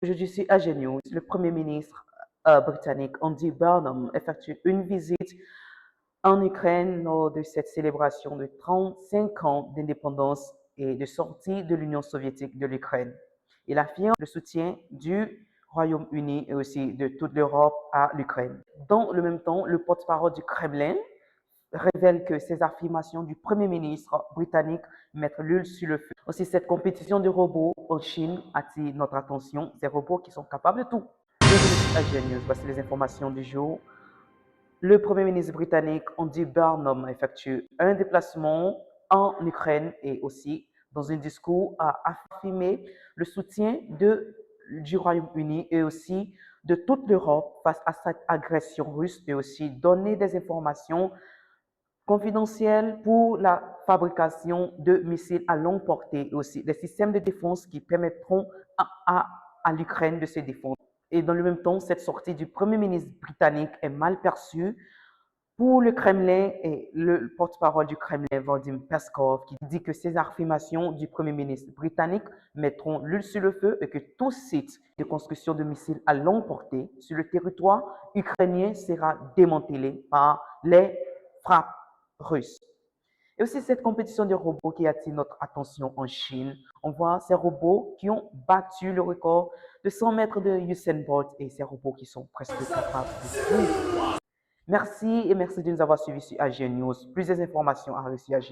Aujourd'hui, sur AG News, le Premier ministre britannique Andy Burnham effectue une visite en Ukraine lors de cette célébration de 35 ans d'indépendance et de sortie de l'Union soviétique de l'Ukraine. Il affirme le soutien du Royaume-Uni et aussi de toute l'Europe à l'Ukraine. Dans le même temps, le porte-parole du Kremlin révèle que ces affirmations du Premier ministre britannique mettent l'huile sur le feu. Aussi, cette compétition de robots en Chine attire notre attention. Ces robots qui sont capables de tout. Bienvenue à News. Voici les informations du jour. Le Premier ministre britannique Andy Burnham effectue un déplacement en Ukraine et aussi, dans un discours, a affirmé le soutien du Royaume-Uni et aussi de toute l'Europe face à cette agression russe et aussi donner des informations confidentielles pour la fabrication de missiles à longue portée et aussi des systèmes de défense qui permettront à l'Ukraine de se défendre. Et dans le même temps, cette sortie du Premier ministre britannique est mal perçue pour le Kremlin et le porte-parole du Kremlin, Vladimir Peskov, qui dit que ces affirmations du Premier ministre britannique mettront l'huile sur le feu et que tout site de construction de missiles à longue portée sur le territoire ukrainien sera démantelé par les frappes russes. Et aussi cette compétition de robots qui attire notre attention en Chine. On voit ces robots qui ont battu le record de 100 mètres de Usain Bolt et ces robots qui sont presque capables de tout. Merci et merci de nous avoir suivis sur AG News. Plus d'informations à sur AG.